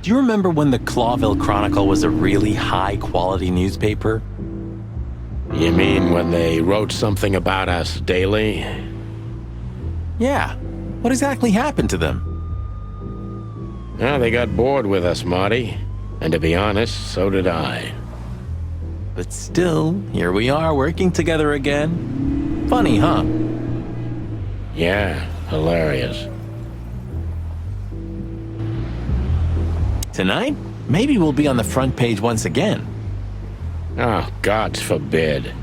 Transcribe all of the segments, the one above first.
Do you remember when the Clawville Chronicle was a really high-quality newspaper? You mean when they wrote something about us daily? Yeah. What exactly happened to them? Well, they got bored with us, Marty. And to be honest, so did I. But still, here we are working together again. Funny, huh? Yeah, hilarious. Tonight, maybe we'll be on the front page once again. Oh, God forbid.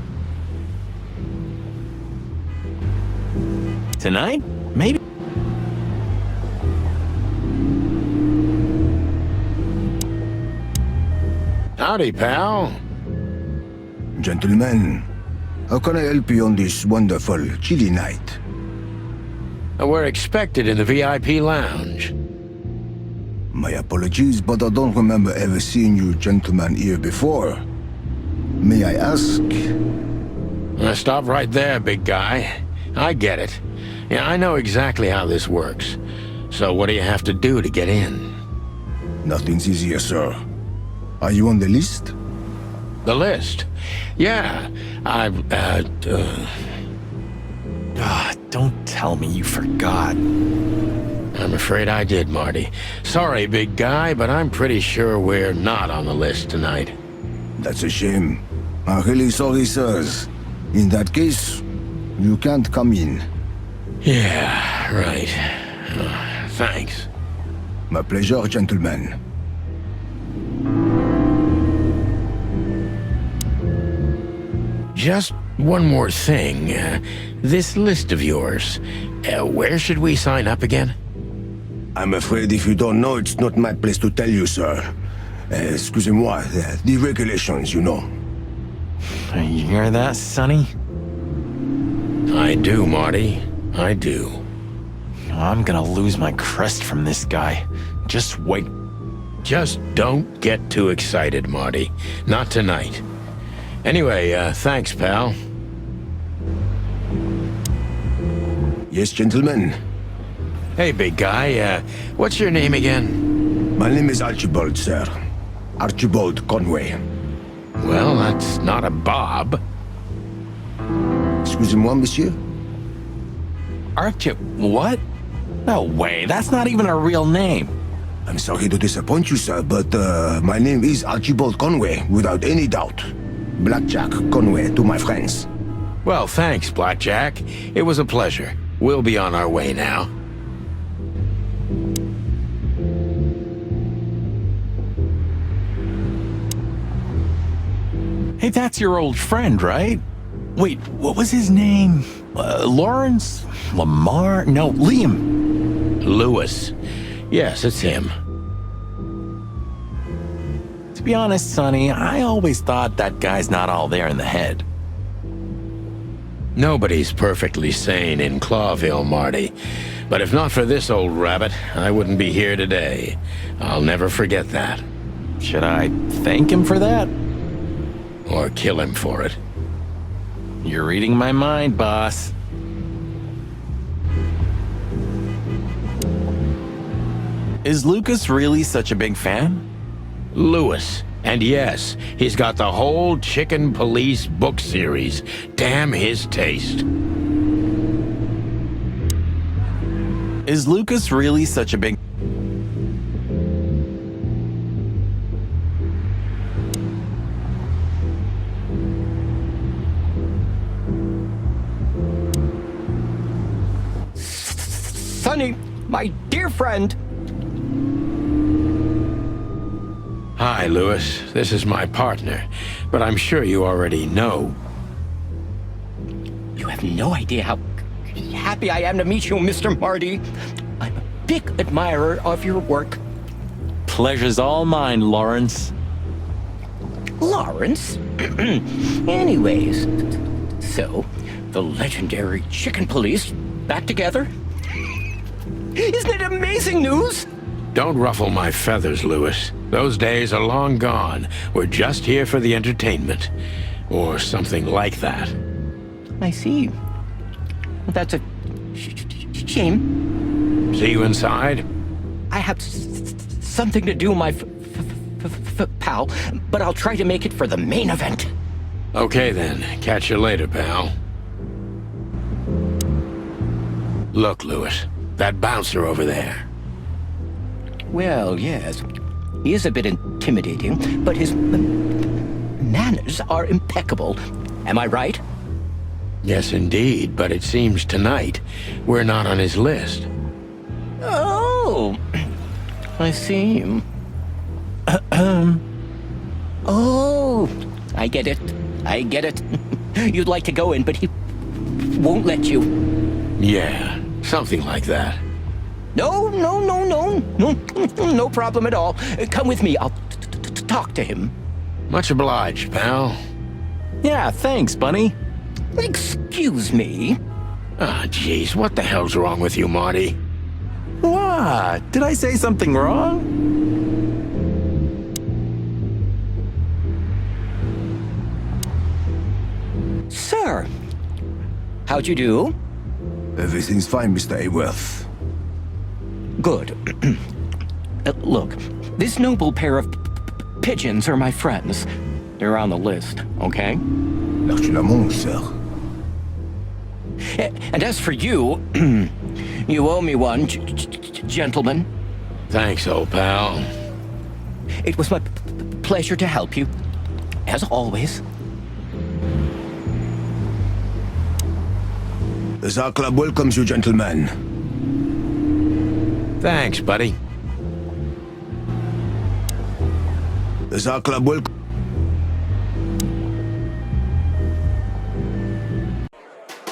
Tonight, maybe... Howdy, pal. Gentlemen, how can I help you on this wonderful, chilly night? We're expected in the VIP lounge. My apologies, but I don't remember ever seeing you gentlemen here before. May I ask? Stop right there, big guy. I get it. Yeah, I know exactly how this works. So what do you have to do to get in? Nothing's easier, sir. Are you on the list? The list? Yeah, don't tell me you forgot. I'm afraid I did, Marty. Sorry, big guy, but I'm pretty sure we're not on the list tonight. That's a shame. I'm really sorry, sirs. In that case, you can't come in. Yeah, right. Thanks. My pleasure, gentlemen. Just one more thing. This list of yours, where should we sign up again? I'm afraid if you don't know, it's not my place to tell you, sir. Excusez-moi, the regulations, you know. You hear that, Sonny? I do, Marty. I do. I'm gonna lose my crest from this guy. Just wait. Just don't get too excited, Marty. Not tonight. Anyway, thanks, pal. Yes, gentlemen. Hey, big guy, what's your name again? My name is Archibald, sir. Archibald Conway. Well, that's not a Bob. Excusez-moi, monsieur? Archie, what? No way, that's not even a real name. I'm sorry to disappoint you, sir, but my name is Archibald Conway, without any doubt. Blackjack Conway to my friends. Well, thanks, Blackjack. It was a pleasure. We'll be on our way now. Hey, that's your old friend, right? Wait, what was his name? Lawrence? Lamar? No, Liam. Lewis. Yes, it's him. To be honest, Sonny, I always thought that guy's not all there in the head. Nobody's perfectly sane in Clawville, Marty. But if not for this old rabbit, I wouldn't be here today. I'll never forget that. Should I thank him for that? Or kill him for it. You're reading my mind, boss. Is Lucas really such a big fan? Lewis. And yes, he's got the whole Chicken Police book series. Damn his taste. Is Lucas really such a big... Sonny, my dear friend. Hi, Lewis. This is my partner, but I'm sure you already know. You have no idea how happy I am to meet you, Mr. Marty. I'm a big admirer of your work. Pleasure's all mine, Lawrence. Lawrence? Anyways, so, the legendary Chicken Police back together? Isn't it amazing news? Don't ruffle my feathers, Lewis. Those days are long gone. We're just here for the entertainment. Or something like that. I see. That's a shame. See you inside? I have something to do, my pal, but I'll try to make it for the main event. Okay then, catch you later, pal. Look, Lewis, that bouncer over there. Well, yes. He is a bit intimidating, but his manners are impeccable. Am I right? Yes, indeed, but it seems tonight we're not on his list. Oh, I see. Oh, I get it. I get it. You'd like to go in, but he won't let you. Yeah, something like that. No, no problem at all. Come with me. I'll talk to him. Much obliged, pal. Yeah, thanks, Bunny. Excuse me. Ah, jeez, what the hell's wrong with you, Marty? What? Did I say something wrong? Sir, how'd you do? Everything's fine, Mr. Aworth. Good. Look, this noble pair of pigeons are my friends. They're on the list, okay? L'arche la mange, sir. And as for you, you owe me one, gentlemen. Thanks, old pal. It was my pleasure to help you, as always. The Tsar Club welcomes you, gentlemen. Thanks, buddy. The Tsar Club welcomes...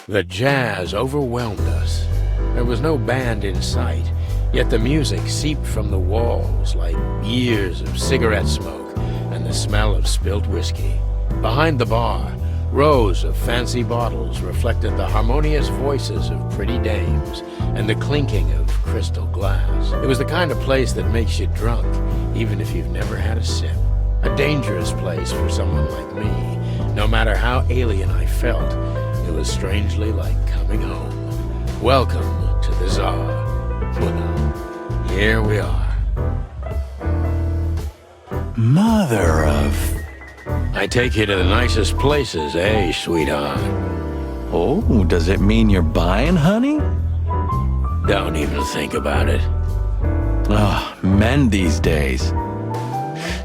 The jazz overwhelmed us. There was no band in sight, yet the music seeped from the walls like years of cigarette smoke and the smell of spilt whiskey. Behind the bar, rows of fancy bottles reflected the harmonious voices of pretty dames and the clinking of crystal glass. It was the kind of place that makes you drunk, even if you've never had a sip. A dangerous place for someone like me. No matter how alien I felt, it was strangely like coming home. Welcome to the Tsar. Well, here we are. Mother of... I take you to the nicest places, eh, sweetheart? Oh, does it mean you're buying, honey? Don't even think about it. Oh, men these days.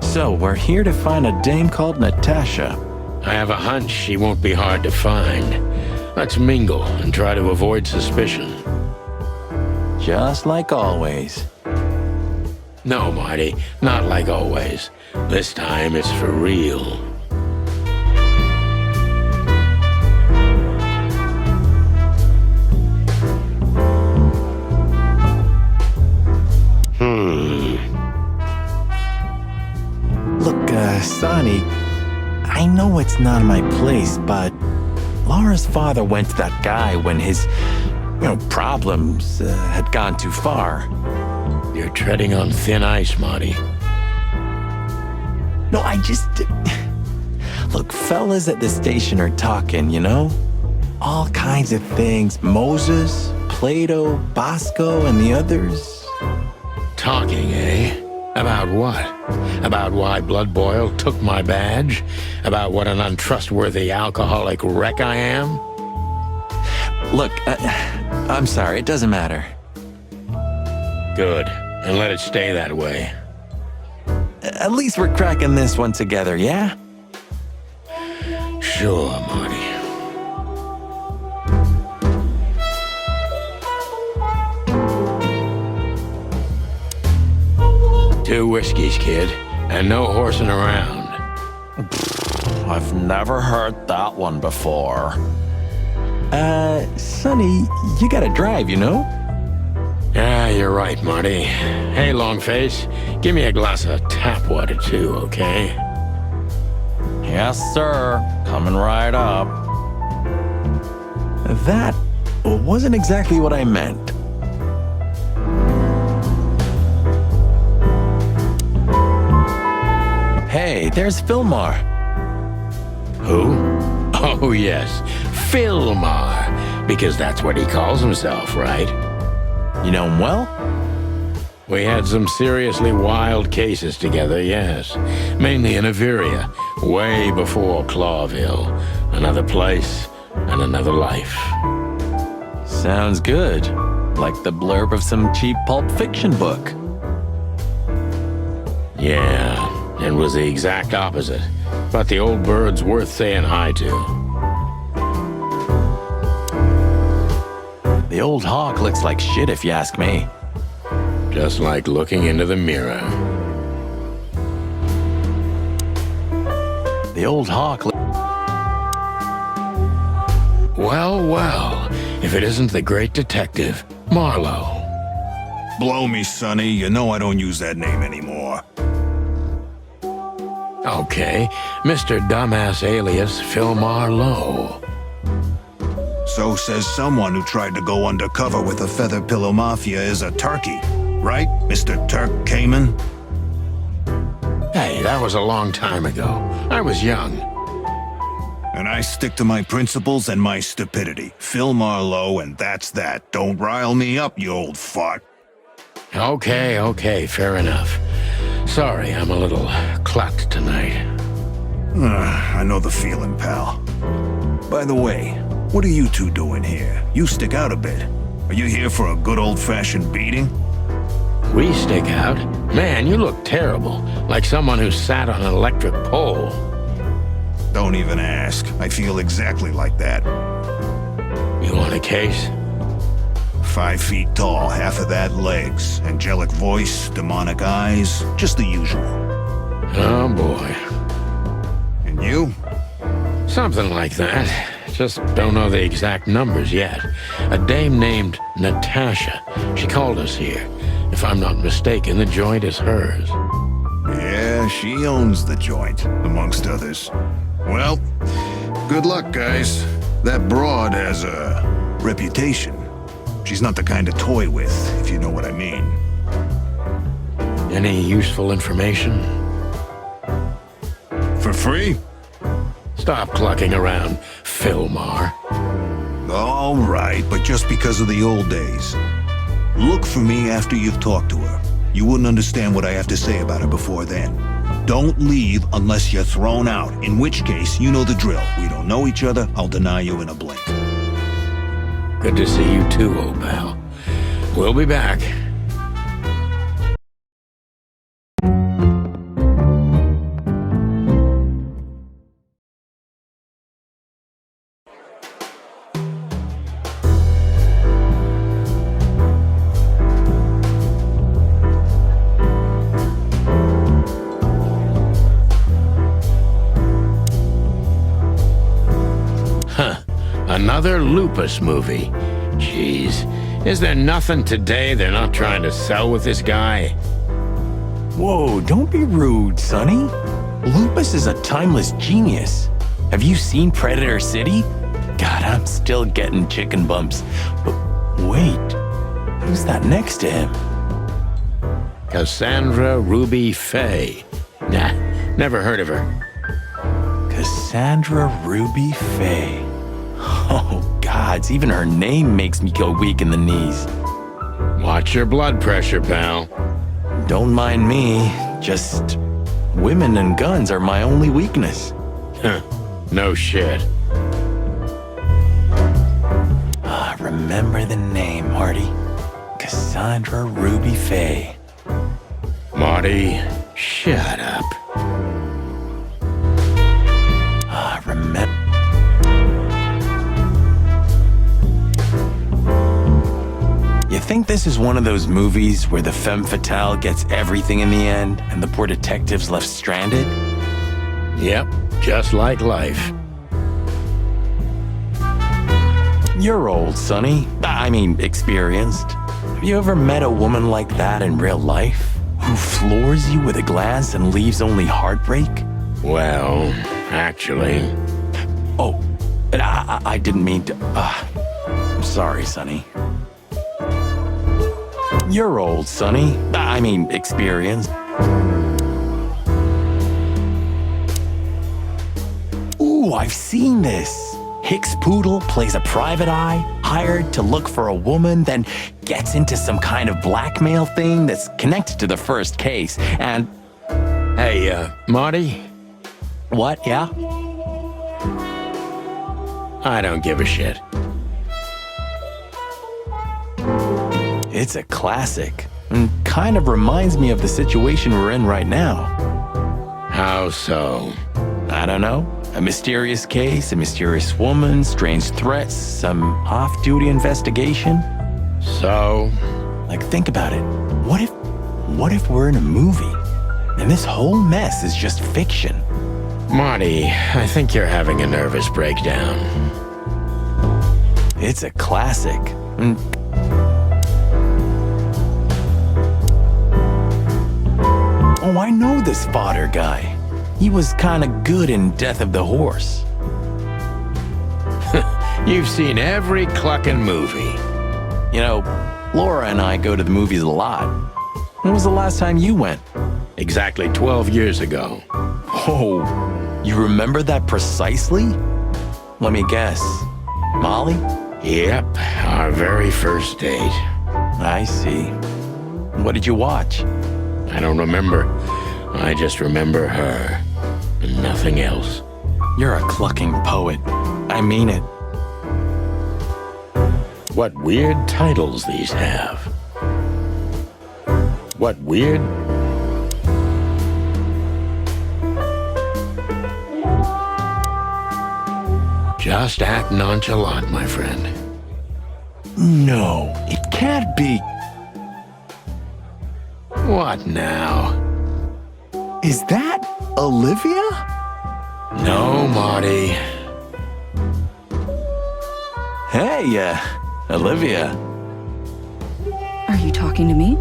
So, we're here to find a dame called Natasha. I have a hunch she won't be hard to find. Let's mingle and try to avoid suspicion. Just like always. No, Marty, not like always. This time it's for real. Look, Sonny, I know it's not my place, but Laura's father went to that guy when his, problems had gone too far. You're treading on thin ice, Marty. No, I just... Look, fellas at the station are talking, All kinds of things. Moses, Plato, Bosco, and the others. Talking, eh? About what? About why Blood Boil took my badge? About what an untrustworthy alcoholic wreck I am? Look, I'm sorry, it doesn't matter. Good, and let it stay that way. At least we're cracking this one together, yeah? Sure, Marty. Two whiskeys, kid, and no horsing around. I've never heard that one before. Sonny, you gotta drive, Yeah, you're right, Marty. Hey, Longface, give me a glass of tap water too, okay? Yes, sir. Coming right up. That wasn't exactly what I meant. Hey, there's Fillmore. Who? Oh, yes, Fillmore, because that's what he calls himself, right? You know him well? We had some seriously wild cases together, yes. Mainly in Averia, way before Clawville. Another place and another life. Sounds good. Like the blurb of some cheap pulp fiction book. Yeah, it was the exact opposite. But the old bird's worth saying hi to. The old hawk looks like shit if you ask me. Just like looking into the mirror. The old hawk. Well, well, if it isn't the great detective, Marlowe. Blow me, Sonny. You know I don't use that name anymore. Okay, Mr. Dumbass alias Phil Marlowe. So says someone who tried to go undercover with the Feather Pillow Mafia is a turkey. Right, Mr. Turk Cayman? Hey, that was a long time ago. I was young. And I stick to my principles and my stupidity. Phil Marlowe, and that's that. Don't rile me up, you old fart. Okay, fair enough. Sorry, I'm a little clucked tonight. I know the feeling, pal. By the way, what are you two doing here? You stick out a bit. Are you here for a good old-fashioned beating? We stick out? Man, you look terrible. Like someone who sat on an electric pole. Don't even ask. I feel exactly like that. You want a case? 5 feet tall, half of that legs. Angelic voice, demonic eyes, just the usual. Oh, boy. And you? Something like that. Just don't know the exact numbers yet. A dame named Natasha. She called us here. If I'm not mistaken, the joint is hers. Yeah, she owns the joint, amongst others. Well, good luck, guys. That broad has a reputation. She's not the kind to toy with, if you know what I mean. Any useful information? For free? Stop clucking around, Philmar. All right, but just because of the old days. Look for me after you've talked to her. You wouldn't understand what I have to say about her before then. Don't leave unless you're thrown out, in which case, you know the drill. We don't know each other, I'll deny you in a blink. Good to see you too, old pal. We'll be back. Another Lupus movie. Jeez. Is there nothing today they're not trying to sell with this guy? Whoa, don't be rude, Sonny. Lupus is a timeless genius. Have you seen Predator City? God, I'm still getting chicken bumps. But wait, who's that next to him? Cassandra Ruby Faye. Nah, never heard of her. Cassandra Ruby Faye. Oh, gods, even her name makes me go weak in the knees. Watch your blood pressure, pal. Don't mind me, just women and guns are my only weakness. Huh, no shit. Remember the name, Marty. Cassandra Ruby Faye. Marty, shut up. Remember. You think this is one of those movies where the femme fatale gets everything in the end and the poor detective's left stranded? Yep, just like life. You're old, Sonny. I mean, experienced. Have you ever met a woman like that in real life? Who floors you with a glance and leaves only heartbreak? Well, actually... Oh, I didn't mean to... I'm sorry, Sonny. You're old, Sonny. I mean, experienced. Ooh, I've seen this. Hicks Poodle plays a private eye, hired to look for a woman, then gets into some kind of blackmail thing that's connected to the first case, and... Hey, Marty? What, yeah? I don't give a shit. It's a classic, and kind of reminds me of the situation we're in right now. How so? I don't know. A mysterious case, a mysterious woman, strange threats, some off-duty investigation. So? Like, think about it. What if we're in a movie, and this whole mess is just fiction? Marty, I think you're having a nervous breakdown. It's a classic. And oh, I know this fodder guy. He was kinda good in Death of the Horse. You've seen every clucking movie. You know, Laura and I go to the movies a lot. When was the last time you went? Exactly 12 years ago. Oh, you remember that precisely? Let me guess. Molly? Yep, our very first date. I see. What did you watch? I don't remember. I just remember her. And nothing else. You're a clucking poet. I mean it. What weird titles these have. What weird... Just act nonchalant, my friend. No, it can't be. What now? Is that Olivia? No, Marty. Hey, Olivia. Are you talking to me?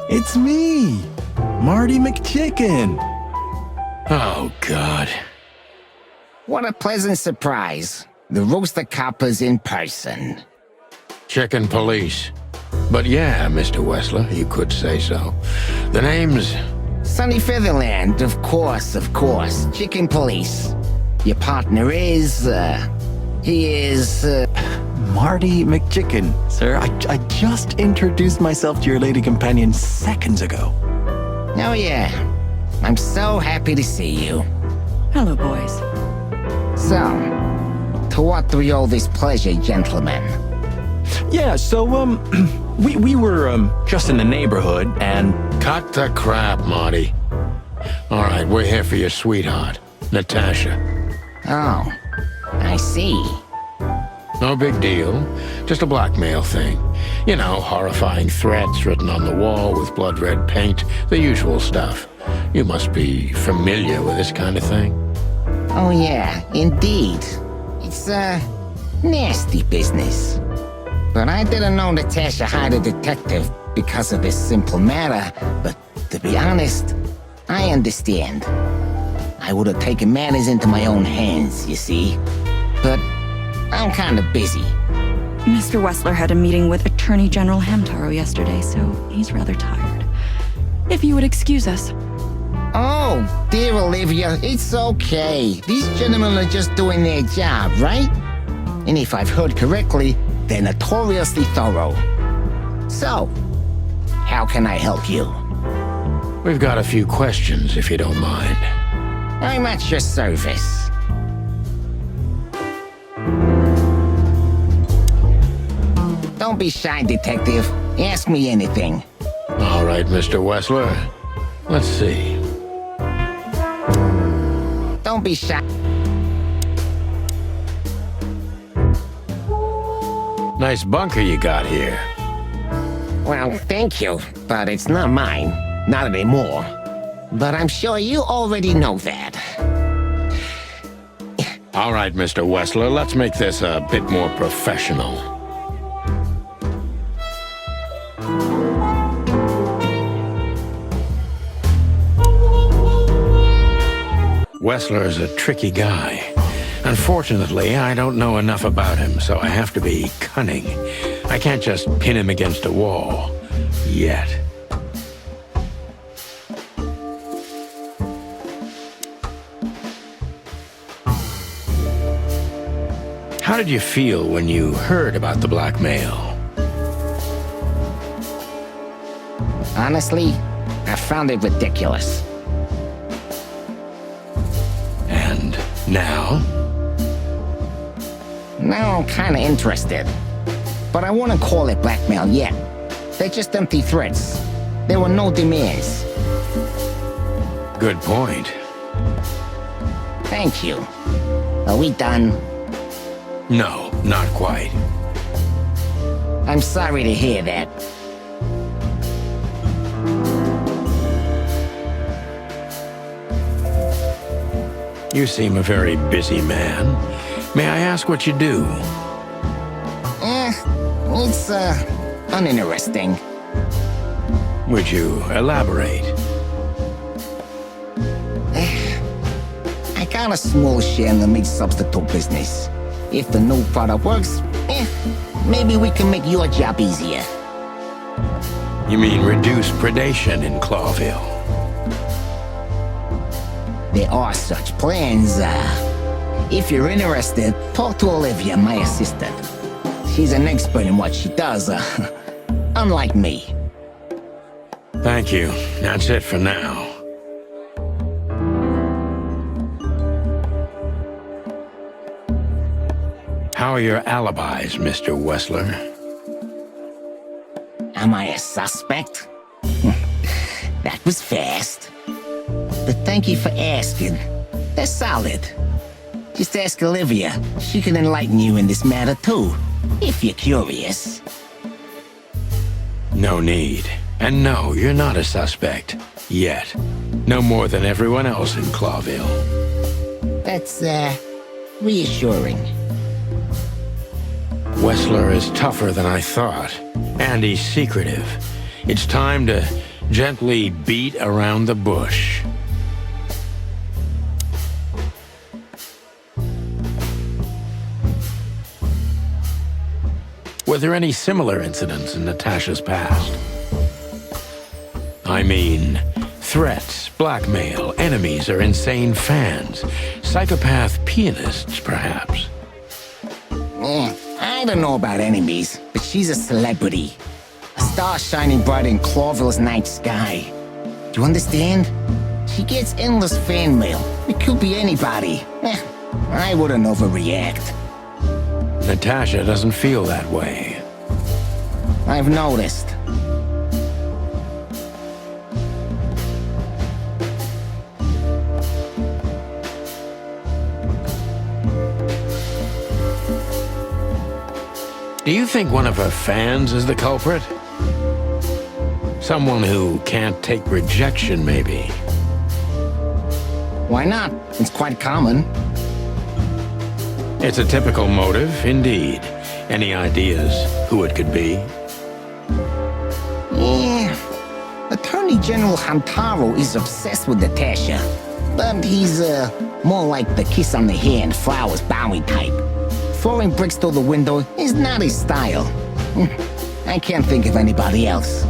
It's me, Marty McChicken. Oh, God. What a pleasant surprise. The Rooster Copper's in person. Chicken police. But yeah, Mr. Wessler, you could say so. The name's... Sunny Featherland, of course, of course. Chicken Police. Your partner is, he is, Marty McChicken, sir. I just introduced myself to your lady companion seconds ago. Oh yeah. I'm so happy to see you. Hello, boys. So, to what do we owe this pleasure, gentlemen? Yeah, so, we were, just in the neighborhood, and... Cut the crap, Marty. All right, we're here for your sweetheart, Natasha. Oh, I see. No big deal. Just a blackmail thing. You know, horrifying threats written on the wall with blood-red paint, the usual stuff. You must be familiar with this kind of thing. Oh yeah, indeed. It's, nasty business. But I didn't know Natasha hired a detective because of this simple matter, but to be honest, I understand. I would have taken matters into my own hands, you see. But I'm kind of busy. Mr. Wessler had a meeting with Attorney General Hamtaro yesterday, so he's rather tired. If you would excuse us. Oh, dear Olivia, it's okay. These gentlemen are just doing their job, right? And if I've heard correctly, they're notoriously thorough. So, how can I help you? We've got a few questions, if you don't mind. I'm at your service. Don't be shy, detective. Ask me anything. All right, Mr. Wessler. Let's see. Don't be shy. Nice bunker you got here. Well, thank you, but it's not mine. Not anymore. But I'm sure you already know that. All right, Mr. Wessler, let's make this a bit more professional. Wessler's a tricky guy. Unfortunately, I don't know enough about him, so I have to be cunning. I can't just pin him against a wall. Yet. How did you feel when you heard about the blackmail? Honestly, I found it ridiculous. And now? Now I'm kinda interested. But I wouldn't call it blackmail yet. They're just empty threats. There were no demands. Good point. Thank you. Are we done? No, not quite. I'm sorry to hear that. You seem a very busy man. May I ask what you do? It's, uninteresting. Would you elaborate? I got a small share in the meat substitute business. If the new product works, maybe we can make your job easier. You mean reduce predation in Clawville? There are such plans. If you're interested, talk to Olivia, my assistant. She's an expert in what she does, unlike me. Thank you. That's it for now. How are your alibis, Mr. Wessler? Am I a suspect? That was fast. But thank you for asking. They're solid. Just ask Olivia. She can enlighten you in this matter too, if you're curious. No need. And no, you're not a suspect. Yet. No more than everyone else in Clawville. That's, reassuring. Wessler is tougher than I thought. And he's secretive. It's time to gently beat around the bush. Were there any similar incidents in Natasha's past? I mean, threats, blackmail, enemies, or insane fans. Psychopath pianists, perhaps. I don't know about enemies, but she's a celebrity. A star shining bright in Clawville's night sky. Do you understand? She gets endless fan mail. It could be anybody. I wouldn't overreact. Natasha doesn't feel that way. I've noticed. Do you think one of her fans is the culprit? Someone who can't take rejection, maybe. Why not? It's quite common. It's a typical motive, indeed. Any ideas who it could be? Yeah. Attorney General Hamtaro is obsessed with Natasha. But he's, more like the kiss on the hand, flowers bowing type. Throwing bricks through the window is not his style. I can't think of anybody else.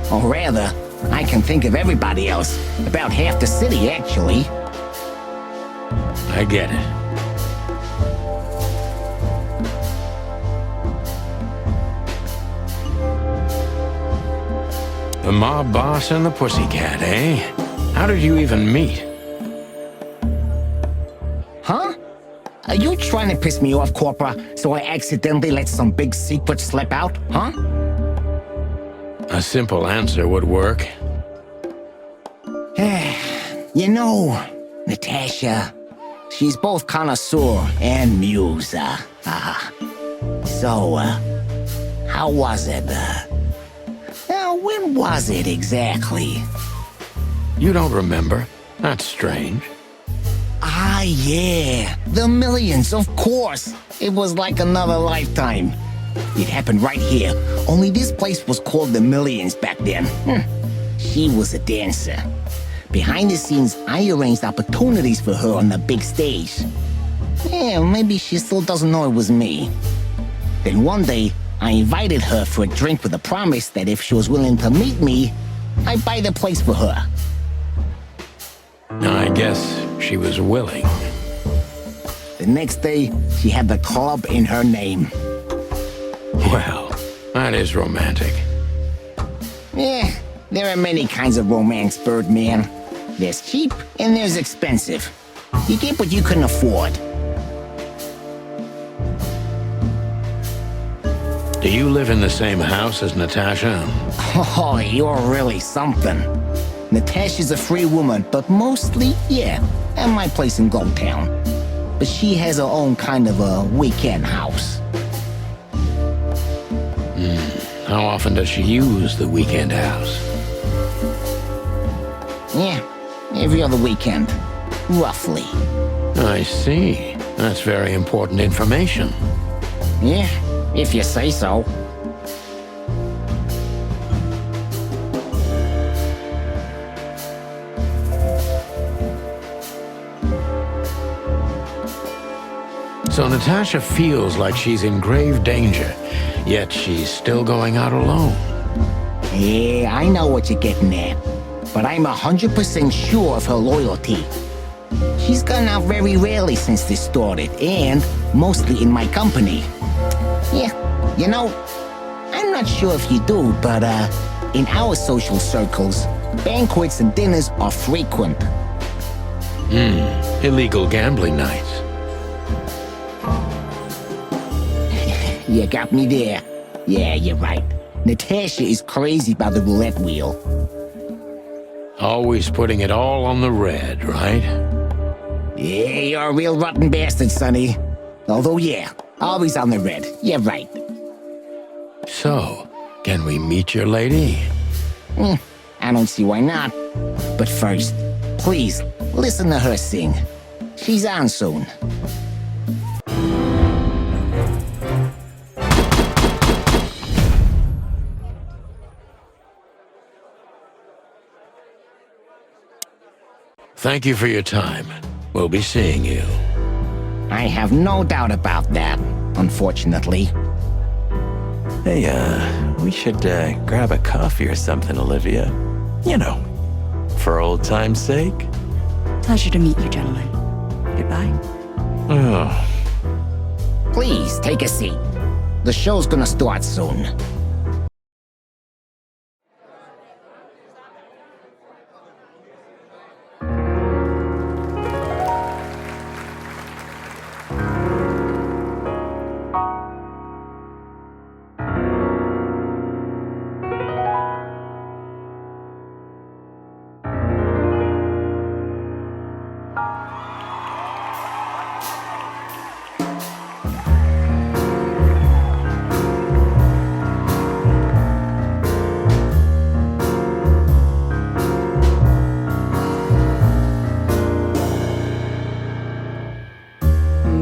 Or rather, I can think of everybody else. About half the city, actually. I get it. The mob boss and the pussycat, eh? How did you even meet? Huh? Are you trying to piss me off, Corpora, so I accidentally let some big secret slip out, huh? A simple answer would work. You know, Natasha, she's both connoisseur and muse. So, how was it? When was it exactly? You don't remember? That's strange. Ah, yeah. The Millions, of course. It was like another lifetime. It happened right here. Only this place was called the Millions back then. She was a dancer. Behind the scenes, I arranged opportunities for her on the big stage. Yeah, maybe she still doesn't know it was me. Then one day, I invited her for a drink with a promise that if she was willing to meet me, I'd buy the place for her. I guess she was willing. The next day, she had the club in her name. Well, that is romantic. Yeah, there are many kinds of romance, Birdman. There's cheap and there's expensive. You get what you can afford. Do you live in the same house as Natasha? Oh, you're really something. Natasha's a free woman, but mostly, yeah, at my place in Goldtown. But she has her own kind of a weekend house. How often does she use the weekend house? Yeah, every other weekend, roughly. I see. That's very important information. Yeah, if you say so. So Natasha feels like she's in grave danger, yet she's still going out alone. Yeah, I know what you're getting at. But I'm 100% sure of her loyalty. She's gone out very rarely since this started, and mostly in my company. Yeah, you know, I'm not sure if you do, but in our social circles, banquets and dinners are frequent. Illegal gambling nights. You got me there. Yeah, you're right. Natasha is crazy about the roulette wheel. Always putting it all on the red, right? Yeah, you're a real rotten bastard, Sonny. Although, yeah, always on the red. You're right. So, can we meet your lady? I don't see why not. But first, please, listen to her sing. She's on soon. Thank you for your time. We'll be seeing you. I have no doubt about that, unfortunately. Hey, we should grab a coffee or something, Olivia. You know, for old time's sake. Pleasure to meet you, gentlemen. Goodbye. Oh, Please, take a seat. The show's gonna start soon.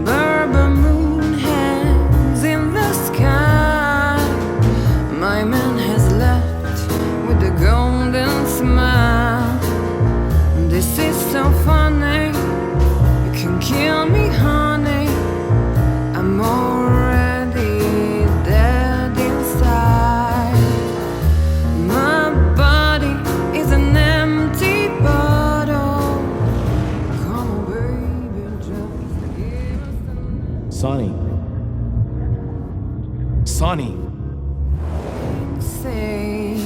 Bourbon moon hangs in the sky. My man has left with a golden smile. This is so funny. You can kill me, honey. I'm already dead inside. My body is an empty bottle. Come on, baby, just give us Sonny. Sonny. say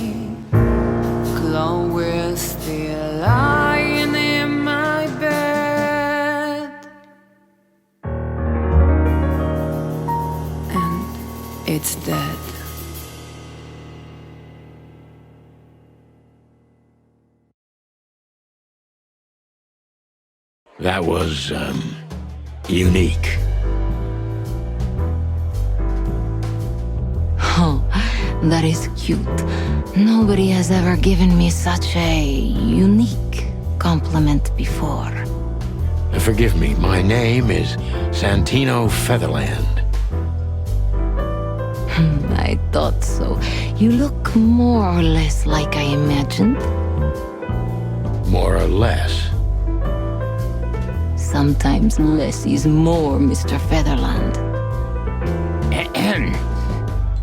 Chloe's still lying in my bed, and it's dead. That was, unique. Oh, that is cute. Nobody has ever given me such a unique compliment before. Forgive me, my name is Santino Featherland. I thought so. You look more or less like I imagined. More or less. Sometimes less is more, Mr. Featherland. Ahem.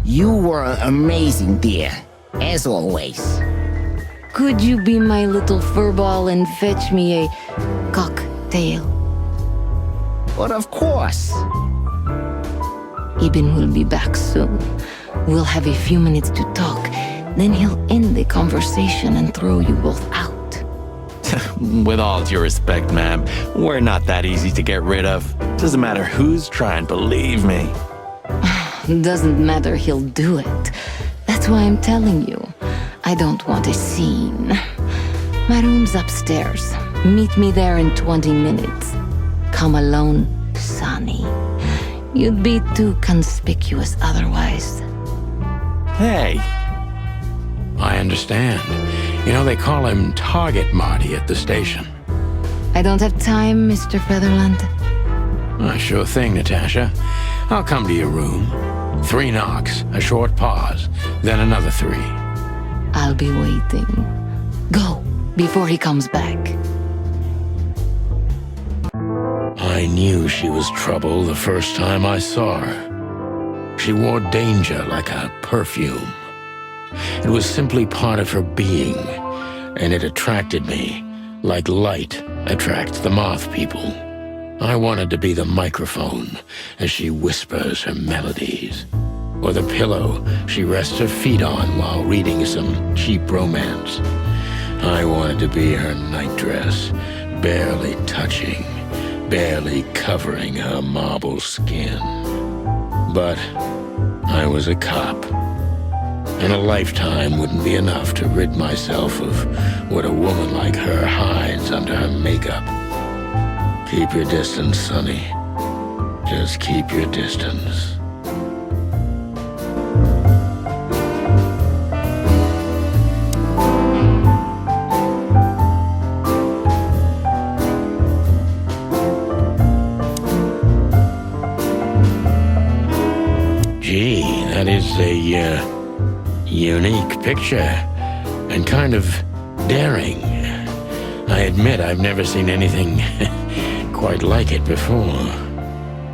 You were amazing, dear. As always. Could you be my little furball and fetch me a cocktail? But of course. Ibn will be back soon. We'll have a few minutes to talk. Then he'll end the conversation and throw you both out. With all due respect, ma'am, we're not that easy to get rid of. Doesn't matter who's trying, believe me. Doesn't matter, he'll do it. That's why I'm telling you. I don't want a scene. My room's upstairs. Meet me there in 20 minutes. Come alone, Sonny. You'd be too conspicuous otherwise. Hey, I understand. You know, they call him Target Marty at the station. I don't have time, Mr. Featherland. Sure thing, Natasha. I'll come to your room. 3 knocks, a short pause, then another 3. I'll be waiting. Go, before he comes back. I knew she was trouble the first time I saw her. She wore danger like a perfume. It was simply part of her being, and it attracted me, like light attracts the moth people. I wanted to be the microphone as she whispers her melodies, or the pillow she rests her feet on while reading some cheap romance. I wanted to be her nightdress, barely touching, barely covering her marble skin. But I was a cop, and a lifetime wouldn't be enough to rid myself of what a woman like her hides under her makeup. Keep your distance, Sonny. Just keep your distance. Gee, that is a unique picture, and kind of daring. I admit I've never seen anything quite like it before.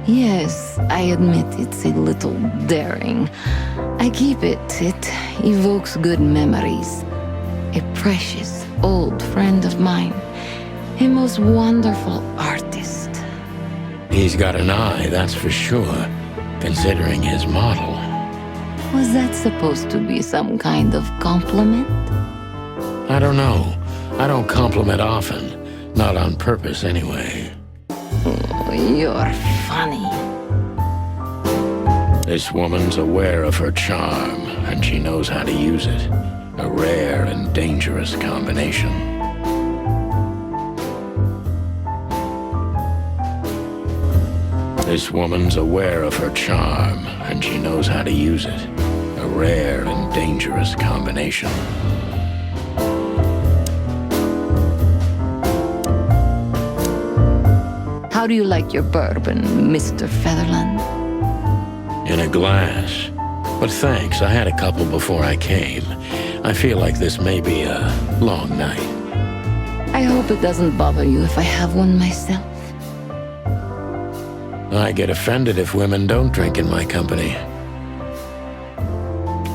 Yes, I admit it's a little daring. I keep it. It evokes good memories. A precious old friend of mine. A most wonderful artist. He's got an eye, that's for sure, considering his model. Was that supposed to be some kind of compliment? I don't know. I don't compliment often. Not on purpose, anyway. Oh, you're funny. This woman's aware of her charm, and she knows how to use it. A rare and dangerous combination. This woman's aware of her charm, and she knows how to use it. A rare and dangerous combination. How do you like your bourbon, Mr. Featherland? In a glass. But thanks, I had a couple before I came. I feel like this may be a long night. I hope it doesn't bother you if I have one myself. I get offended if women don't drink in my company.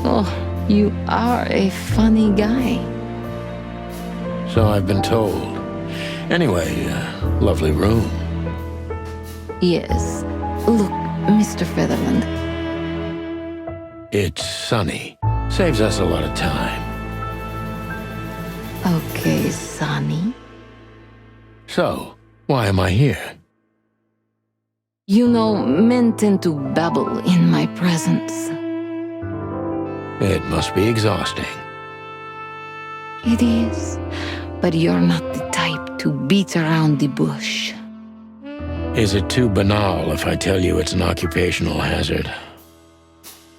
Oh, you are a funny guy. So I've been told. Anyway, lovely room. Yes. Look, Mr. Featherland. It's sunny. Saves us a lot of time. Okay, Sonny. So, why am I here? You know, men tend to babble in my presence. It must be exhausting. It is. But you're not the type to beat around the bush. Is it too banal if I tell you it's an occupational hazard?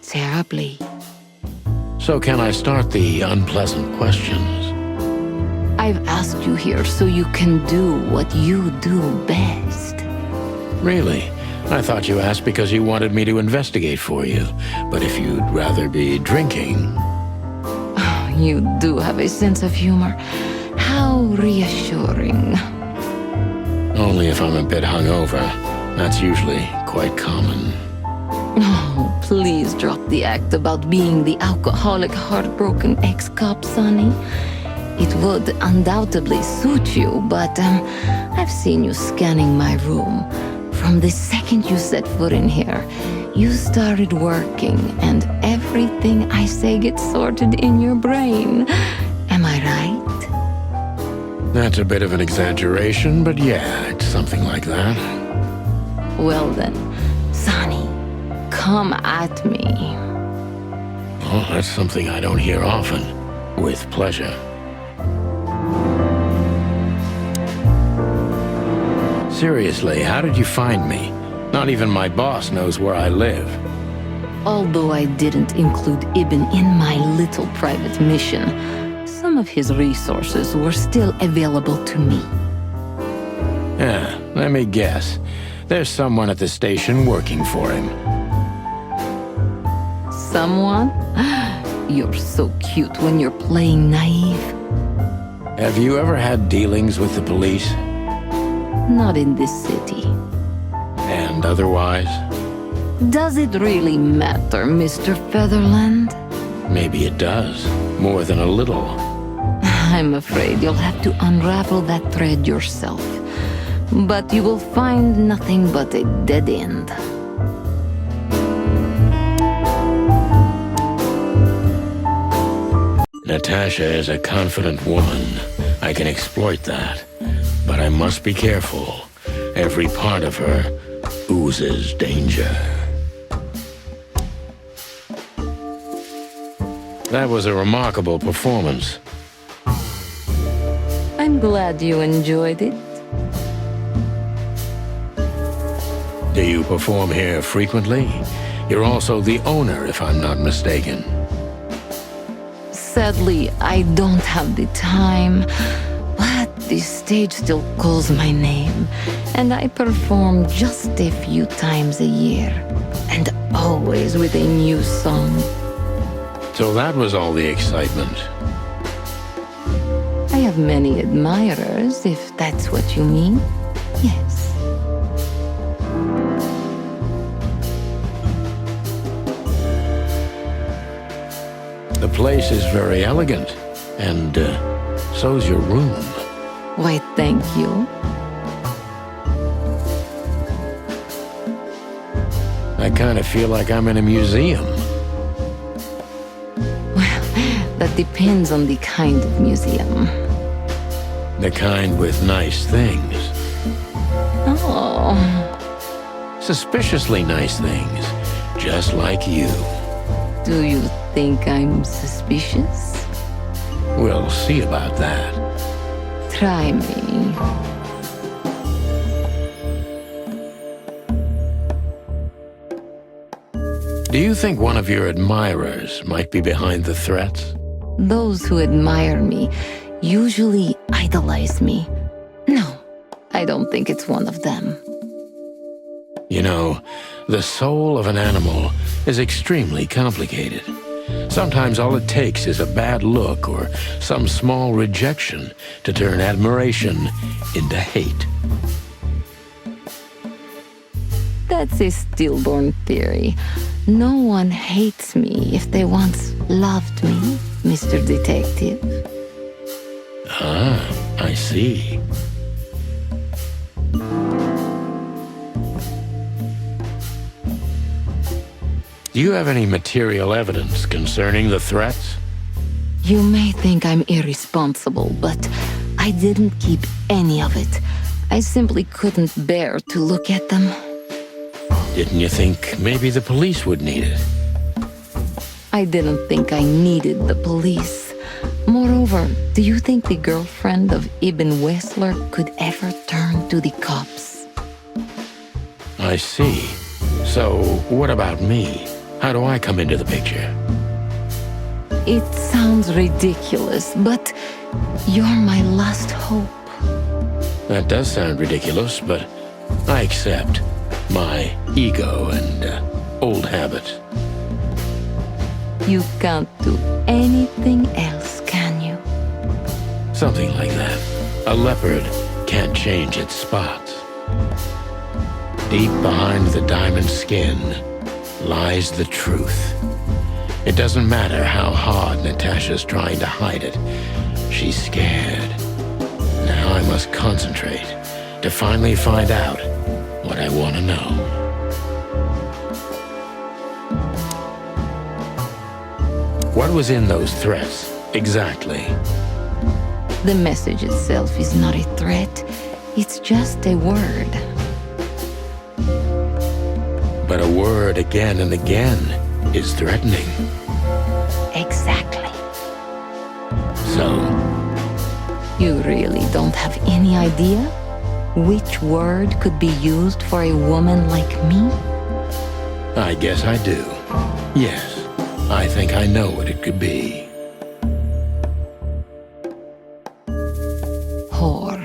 Terribly. So can I start the unpleasant questions? I've asked you here so you can do what you do best. Really? I thought you asked because you wanted me to investigate for you. But if you'd rather be drinking... You do have a sense of humor. How reassuring. Only if I'm a bit hungover. That's usually quite common. Oh, please drop the act about being the alcoholic, heartbroken ex-cop, Sonny. It would undoubtedly suit you, but I've seen you scanning my room. From the second you set foot in here, you started working, and everything I say gets sorted in your brain. Am I right? That's a bit of an exaggeration, but yeah, it's something like that. Well then, Sonny, come at me. Oh, that's something I don't hear often. With pleasure. Seriously, how did you find me? Not even my boss knows where I live. Although I didn't include Ibn in my little private mission, some of his resources were still available to me. Yeah, let me guess. There's someone at the station working for him. Someone? You're so cute when you're playing naive. Have you ever had dealings with the police? Not in this city. And otherwise? Does it really matter, Mr. Featherland? Maybe it does. More than a little. I'm afraid you'll have to unravel that thread yourself. But you will find nothing but a dead end. Natasha is a confident woman. I can exploit that. But I must be careful. Every part of her oozes danger. That was a remarkable performance. I'm glad you enjoyed it. Do you perform here frequently? You're also the owner, if I'm not mistaken. Sadly, I don't have the time, but the stage still calls my name, and I perform just a few times a year, and always with a new song. So that was all the excitement. I have many admirers, if that's what you mean. Yes. The place is very elegant, and so's your room. Why, thank you. I kind of feel like I'm in a museum. Well, that depends on the kind of museum. The kind with nice things. Oh, Suspiciously nice things, just like you. do you think I'm suspicious? We'll see about that. Try me. Do you think one of your admirers might be behind the threats? Those who admire me usually idolize me. No, I don't think it's one of them. You know, the soul of an animal is extremely complicated. Sometimes all it takes is a bad look or some small rejection to turn admiration into hate. That's a stillborn theory. No one hates me if they once loved me, Mr. Detective. Ah, I see. Do you have any material evidence concerning the threats? You may think I'm irresponsible, but I didn't keep any of it. I simply couldn't bear to look at them. Didn't you think maybe the police would need it? I didn't think I needed the police. Moreover, do you think the girlfriend of Ibn Wessler could ever turn to the cops? I see. So, what about me? How do I come into the picture? It sounds ridiculous, but you're my last hope. That does sound ridiculous, but I accept my ego and old habits. You can't do anything else, can you? Something like that. A leopard can't change its spots. Deep behind the diamond skin lies the truth. It doesn't matter how hard Natasha's trying to hide it. She's scared. Now I must concentrate to finally find out what I want to know. What was in those threats, exactly? The message itself is not a threat. It's just a word. But a word again and again is threatening. Exactly. So, You really don't have any idea which word could be used for a woman like me? I guess I do. Yes, I think I know what it could be. Whore.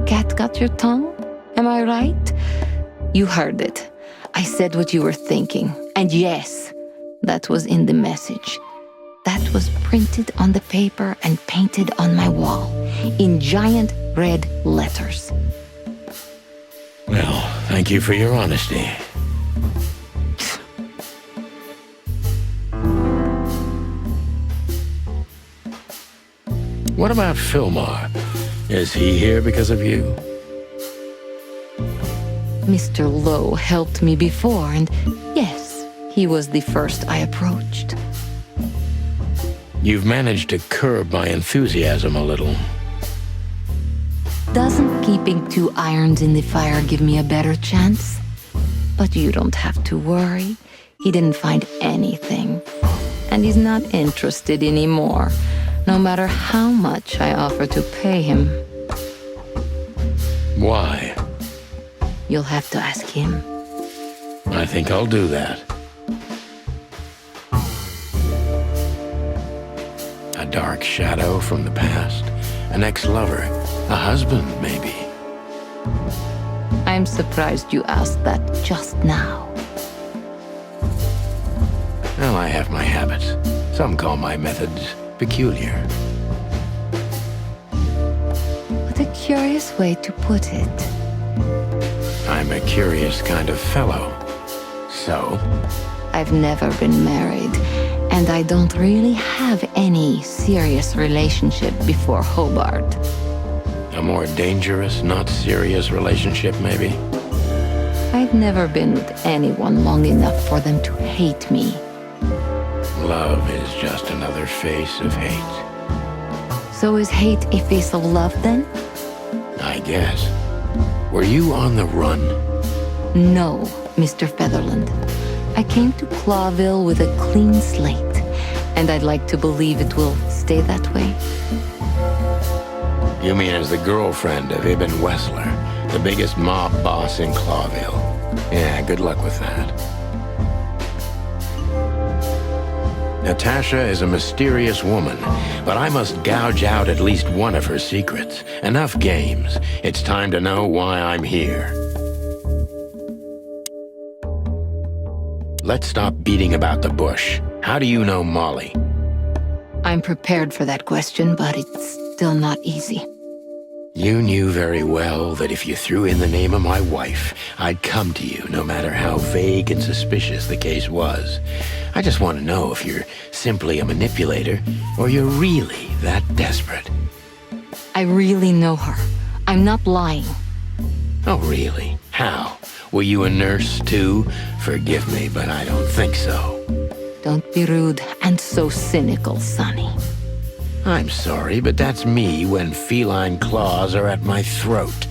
Cat got your tongue? Am I right? You heard it. I said what you were thinking. And yes, that was in the message. That was printed on the paper and painted on my wall in giant red letters. Well, thank you for your honesty. What about Fillmore? Is he here because of you? Mr. Lowe helped me before, and yes, he was the first I approached. You've managed to curb my enthusiasm a little. Doesn't keeping 2 irons in the fire give me a better chance? But you don't have to worry. He didn't find anything. And he's not interested anymore, no matter how much I offer to pay him. Why? You'll have to ask him. I think I'll do that. A dark shadow from the past? An ex-lover? A husband, maybe? I'm surprised you asked that just now. Well, I have my habits. Some call my methods peculiar. What a curious way to put it. I'm a curious kind of fellow. So? I've never been married, and I don't really have any serious relationship before Hobart. A more dangerous, not serious relationship, maybe? I've never been with anyone long enough for them to hate me. Love is just another face of hate. So is hate a face of love then? I guess. Were you on the run? No, Mr. Featherland. I came to Clawville with a clean slate, and I'd like to believe it will stay that way. You mean as the girlfriend of Ibn Wessler, the biggest mob boss in Clawville? Yeah, good luck with that. Natasha is a mysterious woman, but I must gouge out at least one of her secrets. Enough games. It's time to know why I'm here. Let's stop beating about the bush. How do you know Molly? I'm prepared for that question, but it's still not easy. You knew very well that if you threw in the name of my wife, I'd come to you, no matter how vague and suspicious the case was. I just want to know if you're simply a manipulator, or you're really that desperate. I really know her. I'm not lying. Oh, really? How? Were you a nurse, too? Forgive me, but I don't think so. Don't be rude and so cynical, Sonny. I'm sorry, but that's me when feline claws are at my throat.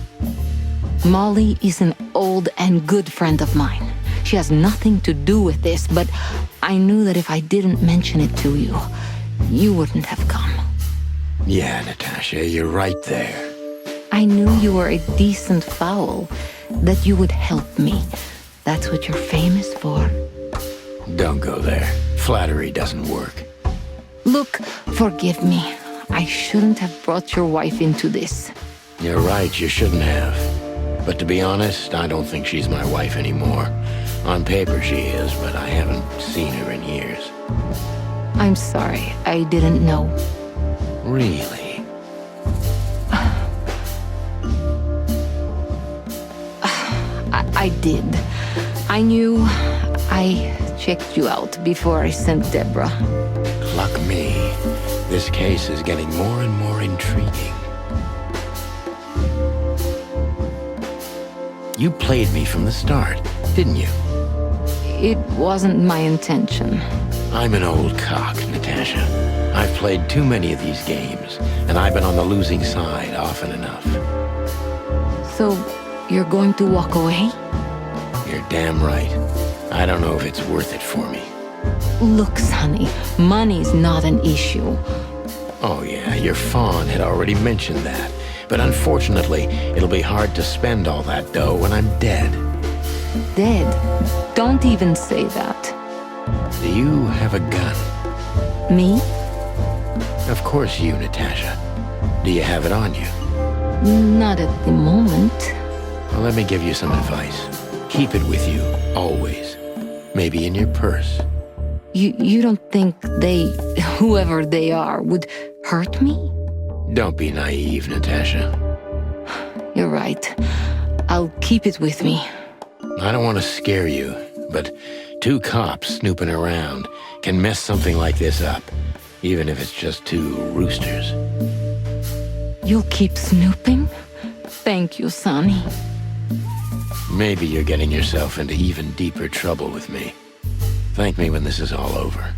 Molly is an old and good friend of mine. She has nothing to do with this, but I knew that if I didn't mention it to you, you wouldn't have come. Yeah, Natasha, you're right there. I knew you were a decent fowl, that you would help me. That's what you're famous for. Don't go there. Flattery doesn't work. Look, forgive me. I shouldn't have brought your wife into this. You're right, you shouldn't have. But to be honest, I don't think she's my wife anymore. On paper she is, but I haven't seen her in years. I'm sorry, I didn't know. Really? I did. I knew. I checked you out before I sent Deborah. Luck me. This case is getting more and more intriguing. You played me from the start, didn't you? It wasn't my intention. I'm an old cock, Natasha. I've played too many of these games, and I've been on the losing side often enough. So, you're going to walk away? You're damn right. I don't know if it's worth it for me. Look, Sonny, money's not an issue. Oh yeah, your fawn had already mentioned that. But unfortunately, it'll be hard to spend all that dough when I'm dead. Dead? Don't even say that. Do you have a gun? Me? Of course you, Natasha. Do you have it on you? Not at the moment. Well, let me give you some advice. Keep it with you, always. Maybe in your purse. You don't think they, whoever they are, would hurt me? Don't be naive, Natasha. You're right. I'll keep it with me. I don't want to scare you, but 2 cops snooping around can mess something like this up, even if it's just 2 roosters. You'll keep snooping? Thank you, Sonny. Maybe you're getting yourself into even deeper trouble with me. Thank me when this is all over.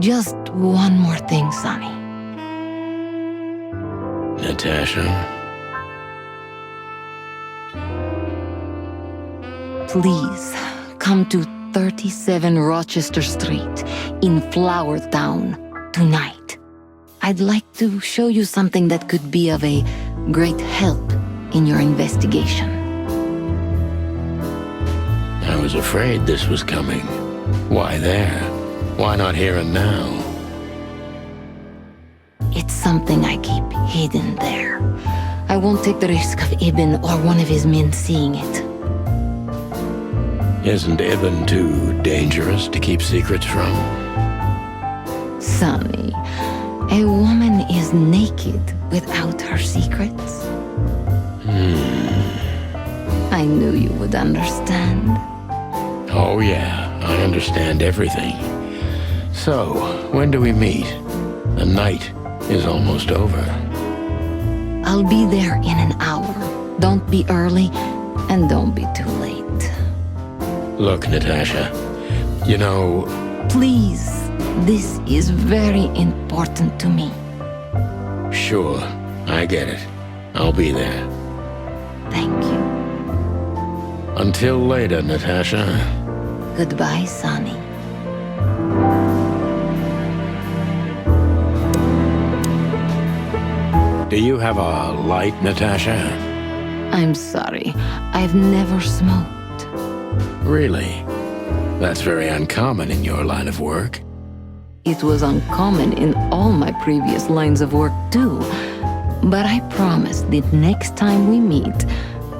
Just one more thing, Sonny. Natasha? Please, come to 37 Rochester Street in Flower Town tonight. I'd like to show you something that could be of a great help in your investigation. I was afraid this was coming. Why there? Why not here and now? It's something I keep hidden there. I won't take the risk of Ibn or one of his men seeing it. Isn't Ibn too dangerous to keep secrets from? Sonny, a woman is naked without her secrets. I knew you would understand. Oh yeah, I understand everything. So, when do we meet? The night is almost over. I'll be there in an hour. Don't be early, and don't be too late. Look, Natasha, you know... Please, this is very important to me. Sure, I get it. I'll be there. Thank you. Until later, Natasha. Goodbye, Sonny. Do you have a light, Natasha? I'm sorry. I've never smoked. Really? That's very uncommon in your line of work. It was uncommon in all my previous lines of work, too. But I promise that next time we meet,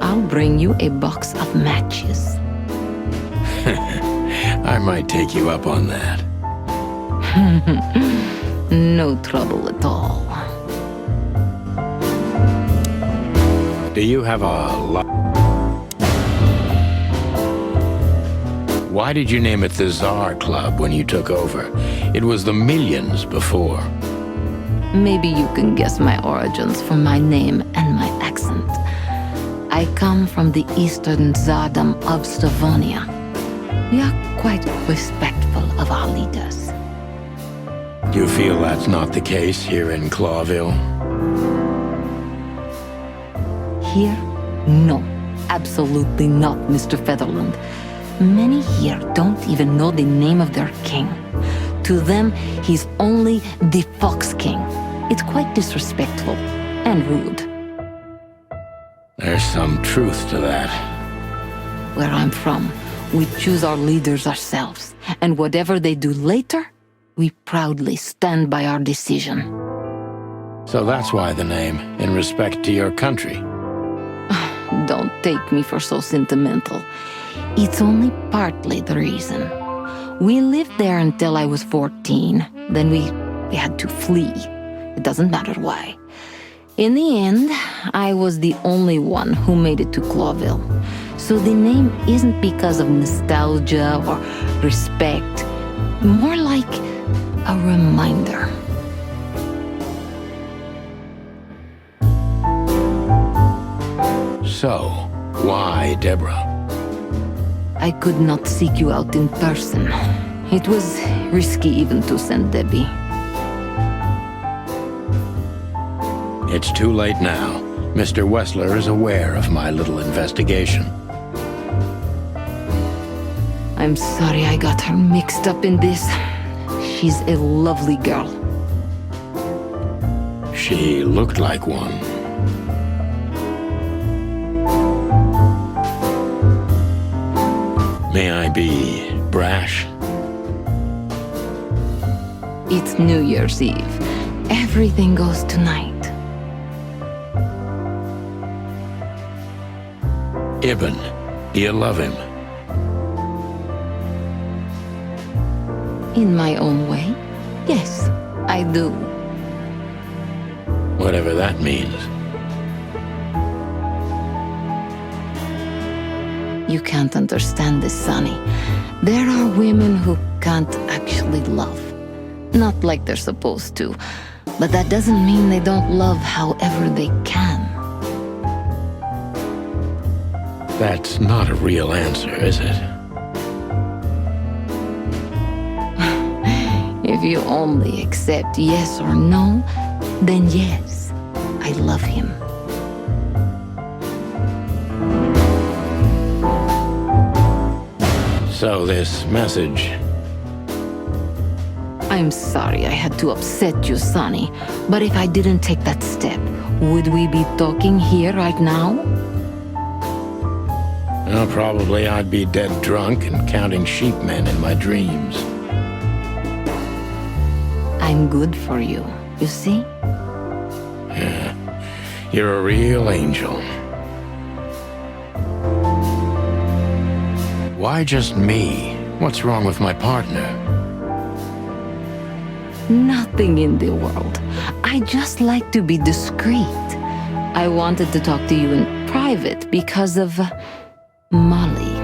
I'll bring you a box of matches. I might take you up on that. No trouble at all. Do you have a light? Why did you name it the Tsar Club when you took over? It was the Millions before. Maybe you can guess my origins from my name and my accent. I come from the eastern Tsardom of Slavonia. We are quite respectful of our leaders. Do you feel that's not the case here in Clawville? Here? No, absolutely not, Mr. Featherland. Many here don't even know the name of their king. To them, he's only the Fox King. It's quite disrespectful and rude. There's some truth to that. Where I'm from, we choose our leaders ourselves, and whatever they do later, we proudly stand by our decision. So that's why the name, in respect to your country. Don't take me for so sentimental. it's only partly the reason. We lived there until I was 14. Then we had to flee. It doesn't matter why. In the end, I was the only one who made it to Clawville. So the name isn't because of nostalgia or respect, more like a reminder. So, why Deborah? I could not seek you out in person. It was risky even to send Debbie. It's too late now. Mr. Wessler is aware of my little investigation. I'm sorry I got her mixed up in this. She's a lovely girl. She looked like one. May I be brash? It's New Year's Eve. Everything goes tonight. Ibn, do you love him? In my own way, yes, I do. Whatever that means. You can't understand this, Sonny. There are women who can't actually love. Not like they're supposed to. But that doesn't mean they don't love however they can. That's not a real answer, is it? If you only accept yes or no, then yes, I love him. So this message... I'm sorry I had to upset you, Sonny, but if I didn't take that step, would we be talking here right now? Well, probably I'd be dead drunk and counting sheepmen in my dreams. I'm good for you, you see? Yeah, you're a real angel. Why just me? What's wrong with my partner? Nothing in the world. I just like to be discreet. I wanted to talk to you in private because of Molly.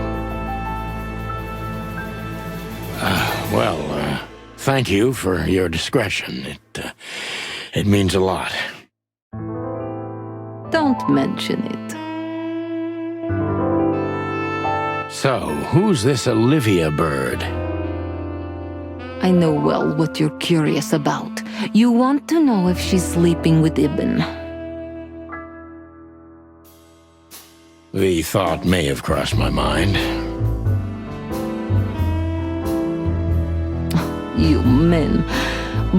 Thank you for your discretion. It means a lot. Don't mention it. So, who's this Olivia bird? I know well what you're curious about. You want to know if she's sleeping with Ibn. The thought may have crossed my mind. You men.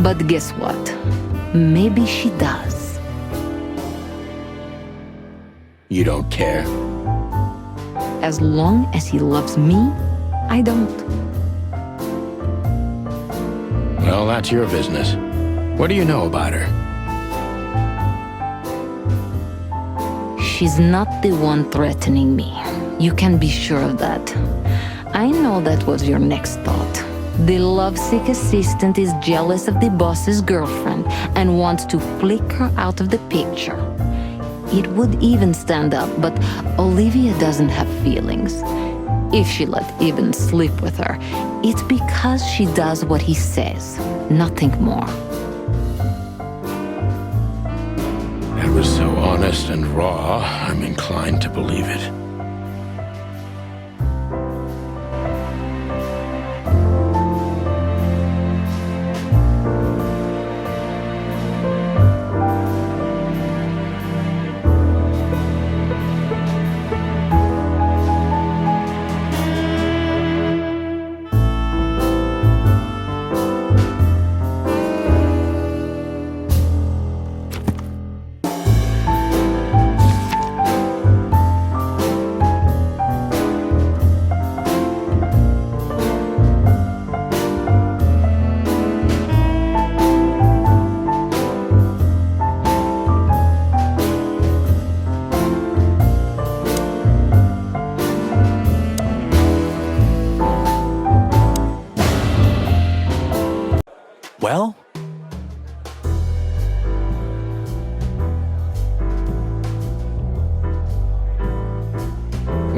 But guess what? Maybe she does. You don't care? As long as he loves me, I don't. Well, that's your business. What do you know about her? She's not the one threatening me. You can be sure of that. I know that was your next thought. The lovesick assistant is jealous of the boss's girlfriend and wants to flick her out of the picture. It would even stand up, but Olivia doesn't have feelings. If she let Ibn sleep with her, it's because she does what he says, nothing more. That was so honest and raw, I'm inclined to believe it.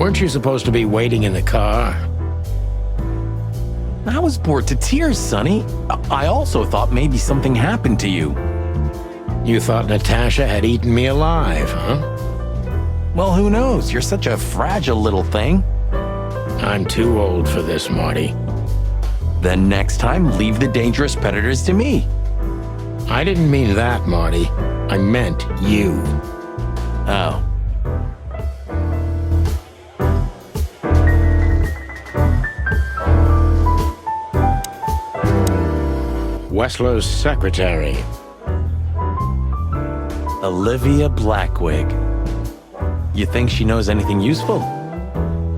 Weren't you supposed to be waiting in the car? I was bored to tears, Sonny. I also thought maybe something happened to you. You thought Natasha had eaten me alive, huh? Well, who knows? You're such a fragile little thing. I'm too old for this, Marty. Then next time, leave the dangerous predators to me. I didn't mean that, Marty. I meant you. Oh. Wessler's secretary. Olivia Blackwig. You think she knows anything useful?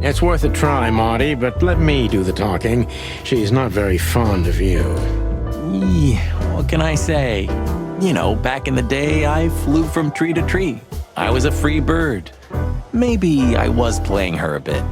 It's worth a try, Marty, but let me do the talking. She's not very fond of you. What can I say? You know, back in the day, I flew from tree to tree. I was a free bird. Maybe I was playing her a bit.